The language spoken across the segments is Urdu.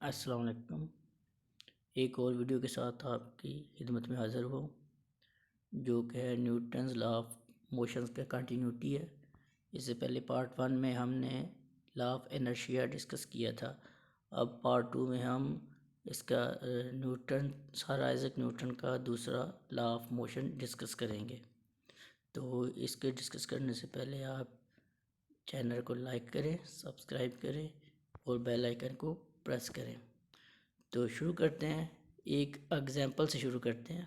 السلام علیکم۔ ایک اور ویڈیو کے ساتھ آپ کی خدمت میں حاضر ہوں جو کہ ہے نیوٹنز لا آف موشنز کا کنٹینیوٹی ہے۔ اس سے پہلے پارٹ 1 میں ہم نے لا آف انرشیا ڈسکس کیا تھا۔ اب پارٹ 2 میں ہم اس کا سر آئزیک نیوٹن کا دوسرا لا آف موشن ڈسکس کریں گے۔ تو اس کے ڈسکس کرنے سے پہلے آپ چینل کو لائک کریں، سبسکرائب کریں اور بیل آئیکن کو پریس کریں۔ تو شروع کرتے ہیں، ایک ایگزامپل سے شروع کرتے ہیں۔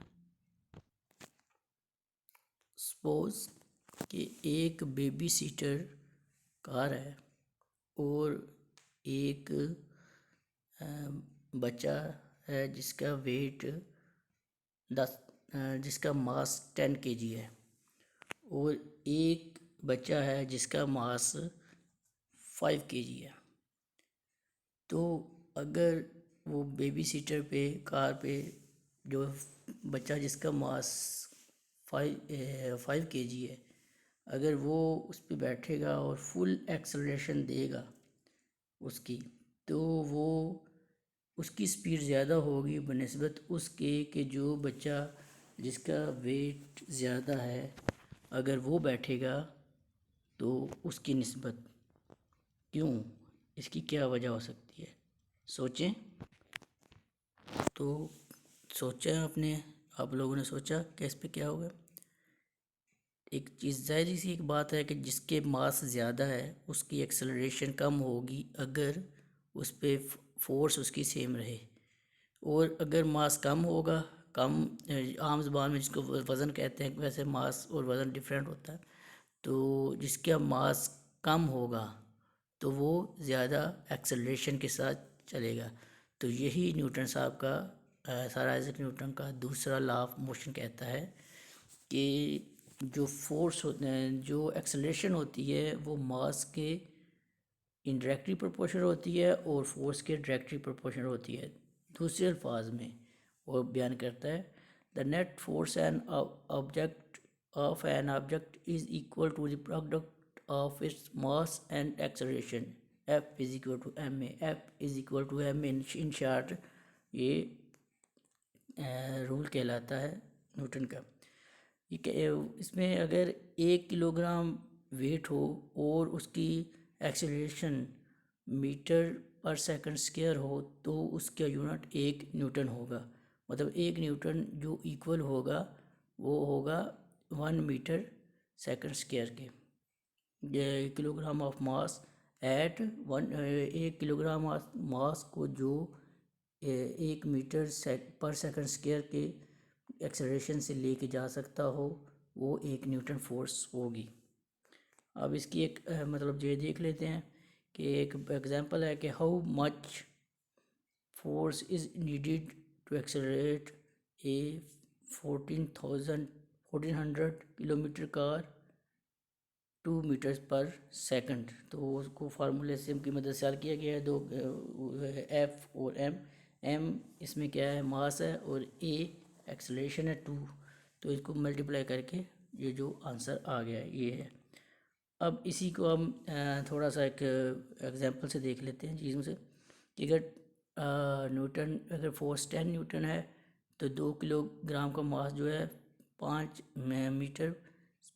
سپوز کہ ایک بیبی سیٹر کار ہے اور ایک بچہ ہے جس کا ویٹ جس کا ماس 10 kg ہے، اور ایک بچہ ہے جس کا ماس 5 kg ہے۔ تو اگر وہ بیبی سیٹر پہ کار پہ جو بچہ جس کا ماس 5 kg ہے، اگر وہ اس پہ بیٹھے گا اور فل ایکسلریشن دے گا اس کی، تو وہ اس کی سپیڈ زیادہ ہوگی بنسبت اس کے کہ جو بچہ جس کا ویٹ زیادہ ہے اگر وہ بیٹھے گا تو اس کی نسبت۔ کیوں؟ اس کی کیا وجہ ہو سکتی ہے؟ سوچیں۔ تو سوچا آپ لوگوں نے سوچا کہ اس پہ کیا ہوگا؟ ایک چیز ظاہری سی ایک بات ہے کہ جس کے ماس زیادہ ہے اس کی ایکسلریشن کم ہوگی اگر اس پہ فورس اس کی سیم رہے، اور اگر ماس کم ہوگا، عام زبان میں جس کو وزن کہتے ہیں، ویسے ماس اور وزن ڈیفرنٹ ہوتا ہے، تو جس کا ماس کم ہوگا تو وہ زیادہ ایکسلریشن کے ساتھ چلے گا۔ تو یہی نیوٹن صاحب کا سر آئزیک نیوٹن کا دوسرا لا آف موشن کہتا ہے کہ جو فورس جو ایکسلریشن ہوتی ہے وہ ماس کے انڈائریکٹلی پروپورشنل ہوتی ہے اور فورس کے ڈائریکٹلی پروپورشنل ہوتی ہے۔ دوسرے الفاظ میں وہ بیان کرتا ہے the net force of an object is equal to the product of its mass and acceleration. F is equal to ma. F is equal to ma in short یہ رول کہلاتا ہے نیوٹن کا۔ اس میں اگر 1 کلو گرام ویٹ ہو اور اس کی acceleration metre per second square ہو تو اس کا یونٹ 1 نیوٹن ہوگا۔ مطلب 1 نیوٹن جو ایکول ہوگا وہ ہوگا 1 میٹر سیکنڈ اسکوائر کے۔ 1 kilogram of mass at 1 kilogram of mass کو جو 1 میٹر پر سیکنڈ اسکوائر کے ایکسلریشن سے لے کے جا سکتا ہو وہ 1 نیوٹن فورس ہوگی۔ اب اس کی ایک مطلب یہ دیکھ لیتے ہیں کہ ایک ایگزامپل ہے کہ how much force is needed to accelerate a 1400 kilometre car 2 metres per second. تو اس کو فارمولے سے کی مدد سے حل کیا گیا ہے، دو ایف اور ایم اس میں کیا ہے، ماس ہے، اور اے ایکسلریشن ہے 2، تو اس کو ملٹیپلائی کر کے یہ جو آنسر آ گیا ہے یہ ہے۔ اب اسی کو ہم تھوڑا سا ایک ایگزامپل سے دیکھ لیتے ہیں چیزوں سے کہ اگر فورس 10 نیوٹن ہے تو 2 کلو گرام کا ماس جو ہے 5 میٹر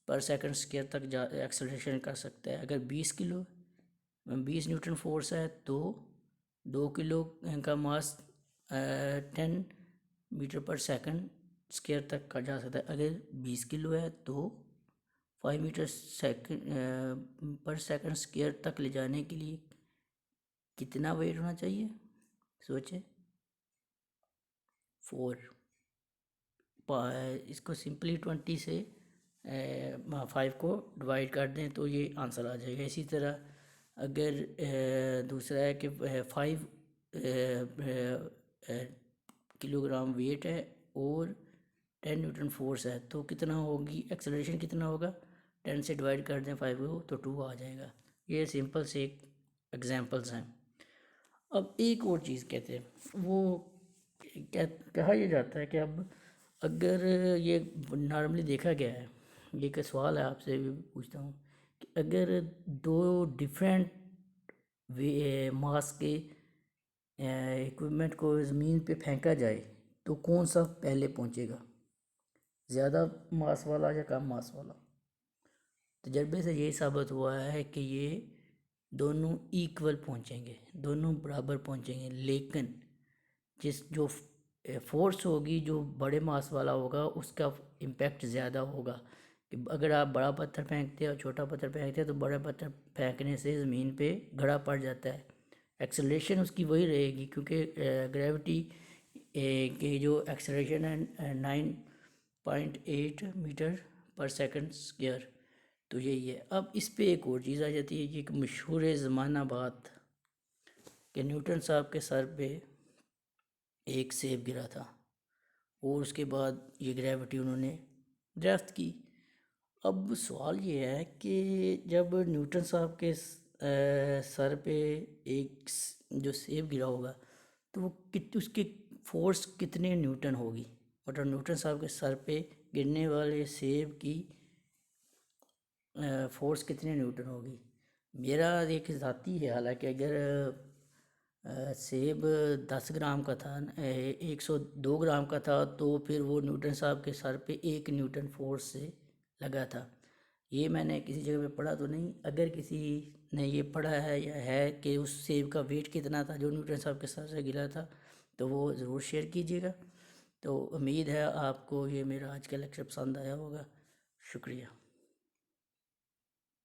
پر سیکنڈ اسکوائر تک ایکسلریشن کر سکتا ہے۔ اگر 20 نیوٹن فورس ہے تو 2 کلو کا ماس 10 میٹر پر سیکنڈ اسکوائر تک کا جا سکتا ہے۔ اگر 20 کلو ہے تو 5 میٹر پر سیکنڈ اسکوائر تک لے جانے کے لیے کتنا ویٹ ہونا چاہیے؟ سوچیں۔ 4۔ اس کو سمپلی 20 سے 5 کو ڈیوائڈ کر دیں تو یہ آنسر آ جائے گا۔ اسی طرح اگر دوسرا ہے کہ 5 کلو گرام ویٹ ہے اور 10 نیوٹن فورس ہے تو کتنا ہوگی ایکسلریشن، کتنا ہوگا؟ 10 سے ڈیوائڈ کر دیں 5 کو تو 2 آ جائے گا۔ یہ سمپل سے ایک ایگزامپلس ہیں۔ اب ایک اور چیز کہتے ہیں، وہ کہا یہ جاتا ہے کہ اب اگر یہ نارملی دیکھا گیا ہے، یہ کہ سوال ہے آپ سے بھی پوچھتا ہوں کہ اگر 2 ڈیفرنٹ ماس کے اکوپمنٹ کو زمین پہ پھینکا جائے تو کون سا پہلے پہنچے گا، زیادہ ماس والا یا کم ماس والا؟ تجربے سے یہی ثابت ہوا ہے کہ یہ دونوں ایکول پہنچیں گے، دونوں برابر پہنچیں گے، لیکن جو فورس ہوگی جو بڑے ماس والا ہوگا اس کا امپیکٹ زیادہ ہوگا، کہ اگر آپ بڑا پتھر پھینکتے ہیں اور چھوٹا پتھر پھینکتے ہیں تو بڑا پتھر پھینکنے سے زمین پہ گھڑا پڑ جاتا ہے، ایکسلریشن اس کی وہی رہے گی، کیونکہ گریوٹی کی جو ایکسلریشن ہے 9.8 میٹر پر سیکنڈ اسکوائر، تو یہی ہے۔ اب اس پہ ایک اور چیز آ جاتی ہے، یہ ایک مشہور زمانہ بات کہ نیوٹن صاحب کے سر پہ ایک سیب گرا تھا اور اس کے بعد یہ گریوٹی انہوں نے دریافت کی۔ اب سوال یہ ہے کہ جب نیوٹن صاحب کے سر پہ ایک جو سیب گرا ہوگا تو وہ اس کی فورس کتنے نیوٹن ہوگی، مطلب نیوٹن صاحب کے سر پہ گرنے والے سیب کی فورس کتنے نیوٹن ہوگی؟ میرا ایک ذاتی ہے، حالانکہ اگر سیب 10 گرام کا تھا، 102 گرام کا تھا، تو پھر وہ نیوٹن صاحب کے سر پہ 1 نیوٹن فورس سے لگا تھا۔ یہ میں نے کسی جگہ پہ پڑھا تو نہیں، اگر کسی نے یہ پڑھا ہے یا ہے کہ اس سیب کا ویٹ کتنا تھا جو نیوٹن صاحب کے سر سے گرا تھا تو وہ ضرور شیئر کیجیے گا۔ تو امید ہے آپ کو یہ میرا آج کا لیکچر پسند آیا ہوگا۔ شکریہ۔